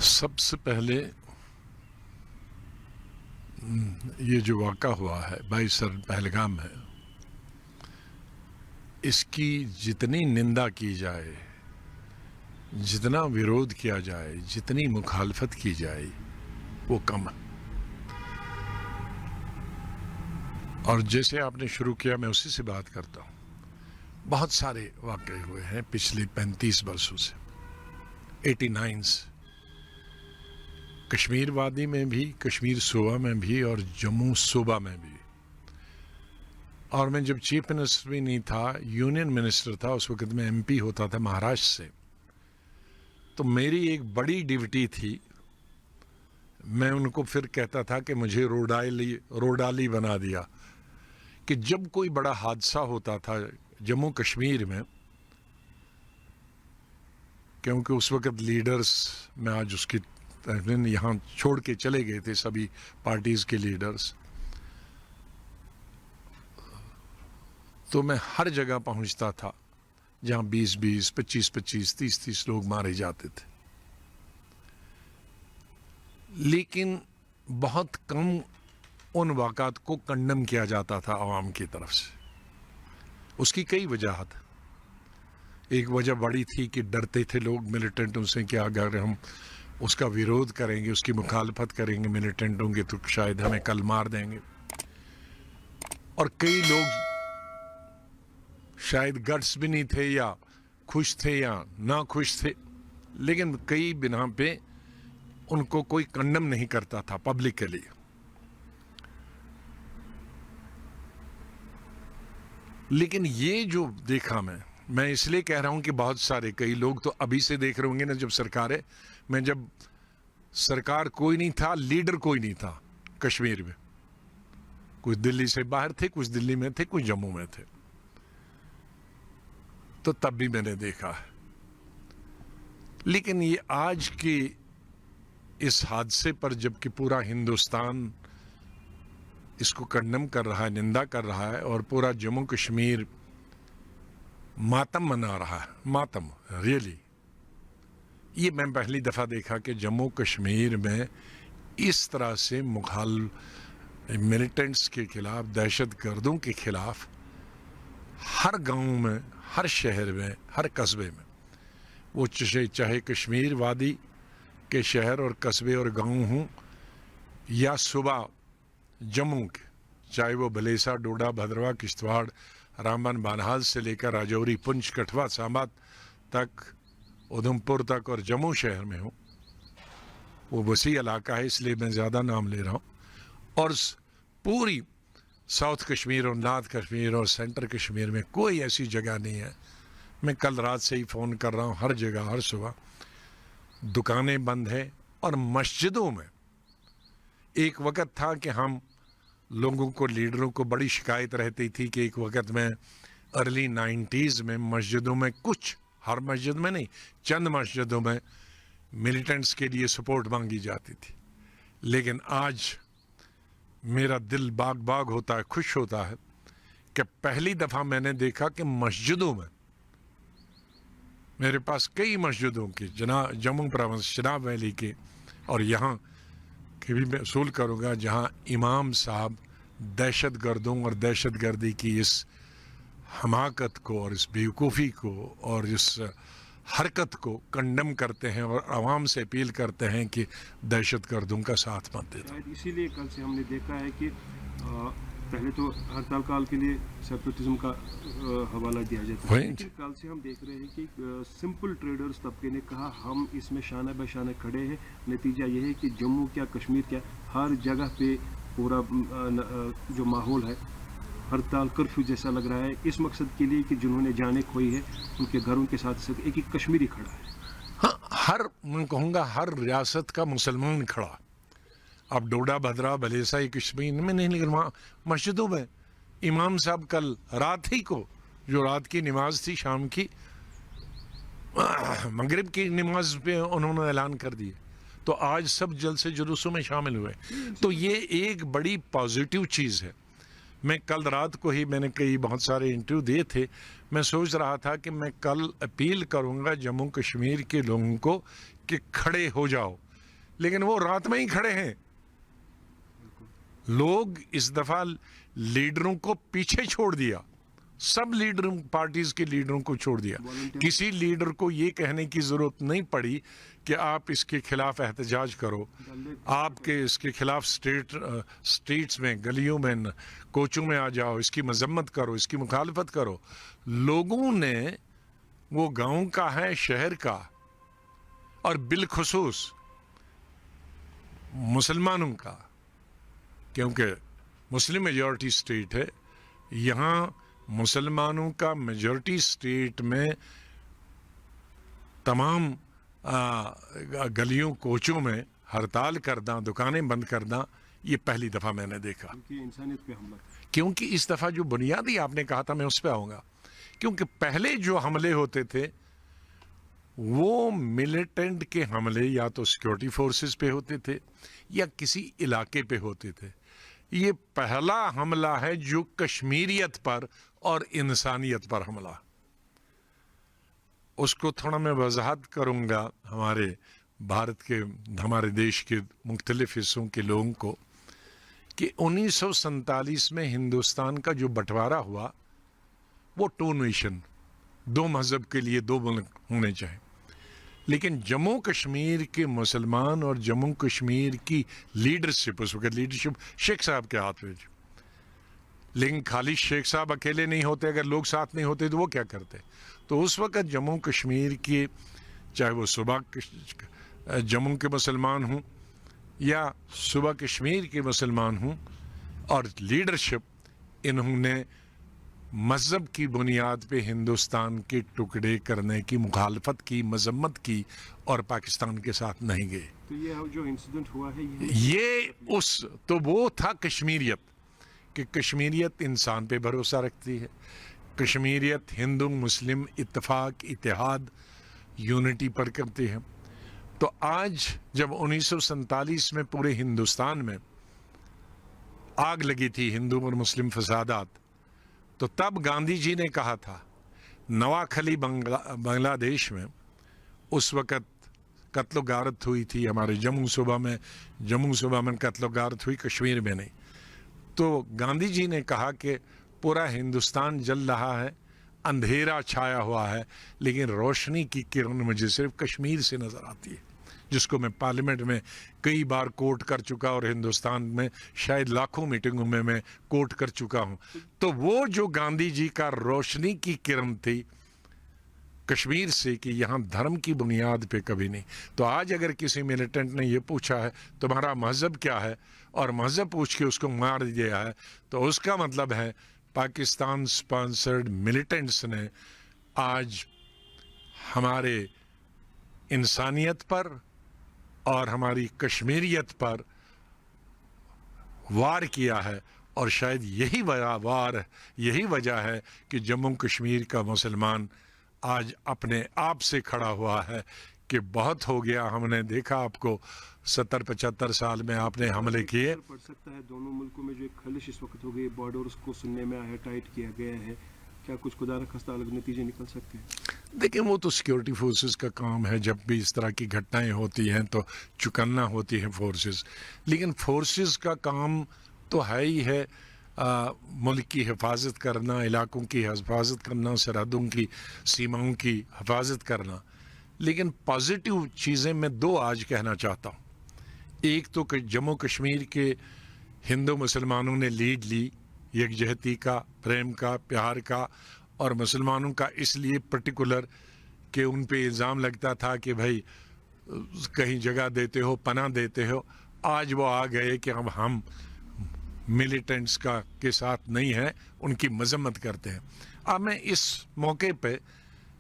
سب سے پہلے یہ جو واقعہ ہوا ہے 22 پہلگام ہے، اس کی جتنی نندا کی جائے، جتنا ویرودھ کیا جائے، جتنی مخالفت کی جائے وہ کم ہے۔ اور جیسے آپ نے شروع کیا میں اسی سے بات کرتا ہوں۔ بہت سارے واقعے ہوئے ہیں پچھلے 35 برسوں سے، 89 سے، کشمیر وادی میں بھی، کشمیر صوبہ میں بھی، اور جموں صوبہ میں بھی۔ اور میں جب چیف منسٹر بھی نہیں تھا، یونین منسٹر تھا، اس وقت میں ایم پی ہوتا تھا مہاراشٹر سے، تو میری ایک بڑی ڈیوٹی تھی، میں ان کو پھر کہتا تھا کہ مجھے روڈالی بنا دیا، کہ جب کوئی بڑا حادثہ ہوتا تھا جموں کشمیر میں، کیونکہ اس وقت لیڈرز، میں آج اس کی یہاں چھوڑ کے چلے گئے تھے سبھی پارٹیز کے لیڈرز، تو میں ہر جگہ پہنچتا تھا جہاں 20، 25، 30 لوگ مارے جاتے تھے، لیکن بہت کم ان واقعات کو کنڈم کیا جاتا تھا عوام کی طرف سے۔ اس کی کئی وجوہات۔ ایک وجہ بڑی تھی کہ ڈرتے تھے لوگ ملیٹنٹوں سے کہ اگر ہم اس کا ویرودھ کریں گے، اس کی مخالفت کریں گے ملیٹنٹوں کے، تو شاید ہمیں کل مار دیں گے۔ اور کئی لوگ شاید گٹس بھی نہیں تھے، یا خوش تھے یا نہ خوش تھے، لیکن کئی بنا پہ ان کو کوئی کنڈم نہیں کرتا تھا پبلکلی۔ لیکن یہ جو دیکھا میں اس لیے کہہ رہا ہوں کہ بہت سارے، کئی لوگ تو ابھی سے دیکھ رہے ہوں گے نا، جب جب سرکار کوئی نہیں تھا، لیڈر کوئی نہیں تھا کشمیر میں، کچھ دلی سے باہر تھے، کچھ دلی میں تھے، کچھ جموں میں تھے، تو تب بھی میں نے دیکھا ہے۔ لیکن یہ آج کے اس حادثے پر جب کہ پورا ہندوستان اس کو کنڈم کر رہا ہے، نندا کر رہا ہے، اور پورا جموں کشمیر ماتم منا رہا ہے، ماتم ریئلی، یہ میں پہلی دفعہ دیکھا کہ جموں کشمیر میں اس طرح سے ملیٹنٹس کے خلاف، دہشت گردوں کے خلاف ہر گاؤں میں، ہر شہر میں، ہر قصبے میں، وہ چاہے کشمیر وادی کے شہر اور قصبے اور گاؤں ہوں، یا صوبہ جموں کے، چاہے وہ بلیسا، ڈوڈا، بھدرواہ، کشتواڑ، رامبن، بانہال سے لے کر راجوری، پنچ، کٹھوا، سامبا تک، ادھمپور تک، اور جموں شہر میں ہوں۔ وہ وسیع علاقہ ہے، اس لیے میں زیادہ نام لے رہا ہوں۔ اور پوری ساؤتھ کشمیر اور نارتھ کشمیر اور سینٹر کشمیر میں کوئی ایسی جگہ نہیں ہے، میں کل رات سے ہی فون کر رہا ہوں، ہر جگہ، ہر صبح دکانیں بند ہیں۔ اور مسجدوں میں ایک وقت تھا کہ ہم لوگوں کو، لیڈروں کو بڑی شکایت رہتی تھی کہ ایک وقت میں ارلی 90s میں مسجدوں میں کچھ، ہر مسجد میں نہیں، چند مسجدوں میں ملیٹنٹس کے لیے سپورٹ مانگی جاتی تھی۔ لیکن آج میرا دل باغ باغ ہوتا ہے، خوش ہوتا ہے کہ پہلی دفعہ میں نے دیکھا کہ مسجدوں میں، میرے پاس کئی مسجدوں کی، جموں پروونس، چناب ویلی کے، اور یہاں کہ بھی میں اصول کروں گا، جہاں امام صاحب دہشت گردوں اور دہشت گردی کی اس حماقت کو اور اس بیوقوفی کو اور اس حرکت کو کنڈم کرتے ہیں، اور عوام سے اپیل کرتے ہیں کہ دہشت گردوں کا ساتھ مت دے دو۔ اسی لیے کل سے ہم نے دیکھا ہے کہ پہلے تو ہڑتال کال کے لیے سیپریٹزم کا حوالہ دیا جاتا ہے، لیکن کل سے ہم دیکھ رہے ہیں کہ سمپل ٹریڈرز طبقے نے کہا ہم اس میں شانہ بہ شانہ کھڑے ہیں۔ نتیجہ یہ ہے کہ جموں کیا، کشمیر کیا، ہر جگہ پہ پورا جو ماحول ہے ہڑتال، کرفیو جیسا لگ رہا ہے، اس مقصد کے لیے کہ جنہوں نے جانیں کھوئی ہے ان کے گھروں کے ساتھ ساتھ ایک ایک کشمیری کھڑا ہے۔ ہاں، میں کہوں گا ہر ریاست کا مسلمان کھڑا۔ اب ڈوڈا، بھدرا، بلیسا، کشمیر میں نہیں، لیکن وہاں مسجدوں میں امام صاحب کل رات ہی کو، جو رات کی نماز تھی، شام کی، مغرب کی نماز پہ انہوں نے اعلان کر دیے، تو آج سب جلسے جلوسوں میں شامل ہوئے۔ تو یہ ایک بڑی پازیٹیو چیز ہے۔ میں کل رات کو ہی، میں نے بہت سارے انٹرویو دیے تھے، میں سوچ رہا تھا کہ میں کل اپیل کروں گا جموں کشمیر کے لوگوں کو کہ کھڑے ہو جاؤ، لیکن وہ رات میں ہی کھڑے ہیں. لوگ اس دفعہ لیڈروں کو پیچھے چھوڑ دیا, سب لیڈروں پارٹیز کے لیڈروں کو چھوڑ دیا. کسی لیڈر کو یہ کہنے کی ضرورت نہیں پڑی کہ آپ اس کے خلاف احتجاج کرو, آپ کے اس کے خلاف سٹریٹس میں, گلیوں میں, کوچوں میں آ جاؤ, اس کی مذمت کرو, اس کی مخالفت کرو. لوگوں نے, وہ گاؤں کا ہے, شہر کا, اور بالخصوص مسلمانوں کا, کیونکہ مسلم میجورٹی سٹیٹ ہے, یہاں مسلمانوں کا میجورٹی سٹیٹ میں تمام گلیوں کوچوں میں ہڑتال کرنا, دکانیں بند کرنا, یہ پہلی دفعہ میں نے دیکھا. انسانیت پہ حملہ, کیونکہ اس دفعہ جو بنیادی آپ نے کہا تھا, میں اس پہ آؤں گا. کیونکہ پہلے جو حملے ہوتے تھے وہ ملیٹنٹ کے حملے یا تو سیکورٹی فورسز پہ ہوتے تھے یا کسی علاقے پہ ہوتے تھے. یہ پہلا حملہ ہے جو کشمیریت پر اور انسانیت پر حملہ. اس کو تھوڑا میں وضاحت کروں گا ہمارے بھارت کے, ہمارے دیش کے مختلف حصوں کے لوگوں کو, کہ 1947 میں ہندوستان کا جو بٹوارا ہوا وہ 2 نیشن, 2 مذہب کے لیے 2 ملک ہونے چاہیے. لیکن جموں کشمیر کے مسلمان اور جموں کشمیر کی لیڈرشپ, اس وقت لیڈرشپ شیخ صاحب کے ہاتھ میں تھی, لیکن خالی شیخ صاحب اکیلے نہیں ہوتے, اگر لوگ ساتھ نہیں ہوتے تو وہ کیا کرتے. تو اس وقت جموں کشمیر کے, چاہے وہ صوبہ جموں کے مسلمان ہوں یا صوبہ کشمیر کے مسلمان ہوں, اور لیڈرشپ انہوں نے مذہب کی بنیاد پہ ہندوستان کے ٹکڑے کرنے کی مخالفت کی, مذمت کی, اور پاکستان کے ساتھ نہیں گئے. تو یہ جو انسیڈنٹ ہوا ہے یہ تو وہ تھا کشمیریت, کہ کشمیریت انسان پہ بھروسہ رکھتی ہے, کشمیریت ہندو مسلم اتفاق, اتحاد, یونٹی پر کرتی ہے. تو آج جب 1947 میں پورے ہندوستان میں آگ لگی تھی ہندو اور مسلم فسادات, تو تب گاندھی جی نے کہا تھا, نواکھلی بنگلہ دیش میں اس وقت قتل و غارت ہوئی تھی, ہمارے جموں صوبہ میں قتل و غارت ہوئی, کشمیر میں نہیں. تو گاندھی جی نے کہا کہ پورا ہندوستان جل رہا ہے, اندھیرا چھایا ہوا ہے, لیکن روشنی کی کرن مجھے صرف کشمیر سے نظر آتی ہے, جس کو میں پارلیمنٹ میں کئی بار کوٹ کر چکا, اور ہندوستان میں شاید لاکھوں میٹنگوں میں میں کوٹ کر چکا ہوں. تو وہ جو گاندھی جی کا روشنی کی کرن تھی کشمیر سے, کہ یہاں دھرم کی بنیاد پہ کبھی نہیں. تو آج اگر کسی ملیٹنٹ نے یہ پوچھا ہے تمہارا مذہب کیا ہے, اور مذہب پوچھ کے اس کو مار دیا ہے, تو اس کا مطلب ہے پاکستان سپانسرڈ ملیٹنٹس نے آج ہمارے انسانیت پر اور ہماری کشمیریت پر وار کیا ہے. اور شاید یہی وجہ ہے کہ جموں کشمیر کا مسلمان آج اپنے آپ سے کھڑا ہوا ہے کہ بہت ہو گیا, ہم نے دیکھا آپ کو 70-75 سال میں آپ نے حملے کیے. پڑ سکتا ہے دونوں ملکوں میں جو ایک خلش اس وقت ہو گئی, بارڈرز کو سننے میں آیا, ٹائٹ کیا گیا ہے, کیا کچھ خدا نخواستہ الگ نتیجے نکل سکتے ہیں؟ دیکھیں وہ تو سیکورٹی فورسز کا کام ہے, جب بھی اس طرح کی گھٹنائیں ہوتی ہیں تو چکنا ہوتی ہیں فورسز. لیکن فورسز کا کام تو ہے ہی ہے ملک کی حفاظت کرنا, علاقوں کی حفاظت کرنا, سرحدوں کی سیماؤں کی حفاظت کرنا. لیکن پازیٹیو چیزیں میں 2 آج کہنا چاہتا ہوں. ایک تو کہ جموں کشمیر کے ہندو مسلمانوں نے لیڈ لی یکجہتی کا, پریم کا, پیار کا, اور مسلمانوں کا اس لیے پرٹیکولر کہ ان پہ الزام لگتا تھا کہ بھائی کہیں جگہ دیتے ہو, پناہ دیتے ہو. آج وہ آ گئے کہ اب ہم ملیٹنٹس کے ساتھ نہیں ہیں, ان کی مذمت کرتے ہیں. اب میں اس موقع پہ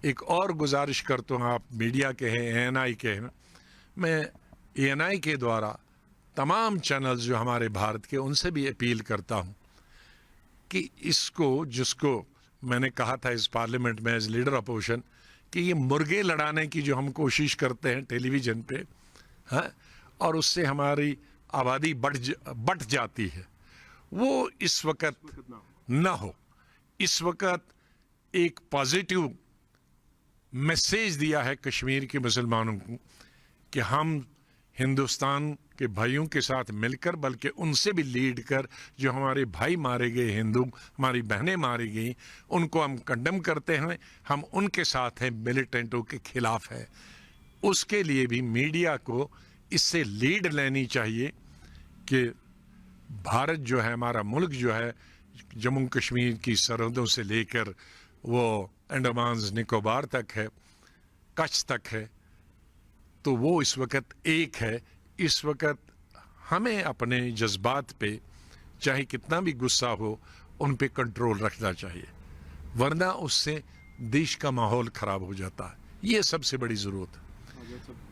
ایک اور گزارش کرتا ہوں, آپ میڈیا کے ہیں, ANI کے ہیں, میں ANI کے دوارا تمام چینلز جو ہمارے بھارت کے, ان سے بھی اپیل کرتا ہوں کہ اس کو, جس کو میں نے کہا تھا اس پارلیمنٹ میں ایز لیڈر اپوزیشن, کہ یہ مرغے لڑانے کی جو ہم کوشش کرتے ہیں ٹیلی ویژن پہ, اور اس سے ہماری آبادی بڑھ جاتی ہے, وہ اس وقت نہ ہو. اس وقت ایک پازیٹیو میسیج دیا ہے کشمیر کے مسلمانوں کو کہ ہم ہندوستان کے بھائیوں کے ساتھ مل کر بلکہ ان سے بھی لیڈ کر جو ہمارے بھائی مارے گئے ہندو ہماری بہنیں ماری گئیں ان کو ہم کنڈم کرتے ہیں, ہم ان کے ساتھ ہیں, ملیٹنٹوں کے خلاف ہے. اس کے لیے بھی میڈیا کو اس سے لیڈ لینی چاہیے کہ بھارت جو ہے, ہمارا ملک جو ہے, جموں کشمیر کی سرحدوں سے لے کر وہ انڈمانز نکوبار تک ہے, کچھ تک ہے, تو وہ اس وقت ایک ہے. اس وقت ہمیں اپنے جذبات پہ چاہے کتنا بھی غصہ ہو ان پہ کنٹرول رکھنا چاہیے, ورنہ اس سے دیش کا ماحول خراب ہو جاتا ہے. یہ سب سے بڑی ضرورت ہے.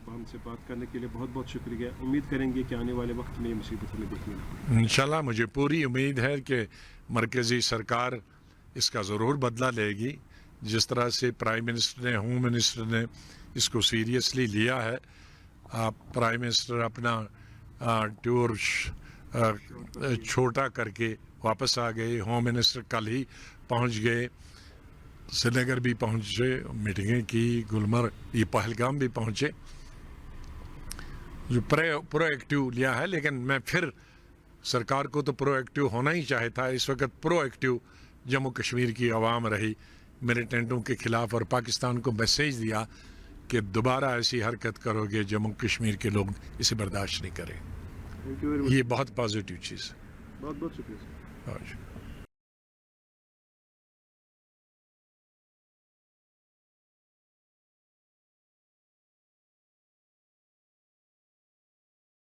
ہم سے بات کرنے کے لیے بہت بہت شکریہ. امید کریں گے کہ آنے والے وقت میں یہ مصیبت ہمیں دیکھنے نہ پڑے. انشاءاللہ مجھے پوری امید ہے کہ مرکزی سرکار اس کا ضرور بدلہ لے گی. جس طرح سے پرائم منسٹر نے, ہوم منسٹر نے اس کو سیریسلی لیا ہے. پرائم منسٹر اپنا ٹور چھوٹا کر کے واپس آ گئے. ہوم منسٹر کل ہی پہنچ گئے, سری نگر بھی پہنچے, میٹنگیں کی, گلمرگ یہ پہلگام بھی پہنچے, جو پرو ایکٹیو لیا ہے. لیکن میں پھر سرکار کو تو پرو ایکٹیو ہونا ہی چاہتا ہے. اس وقت پرو ایکٹیو جموں کشمیر کی عوام رہی ملیٹنٹوں کے خلاف, اور پاکستان کو میسیج دیا کہ دوبارہ ایسی حرکت کرو گے جموں کشمیر کے لوگ اسے برداشت نہیں کریں. یہ بہت پازیٹیو چیز ہے. بہت بہت شکریہ.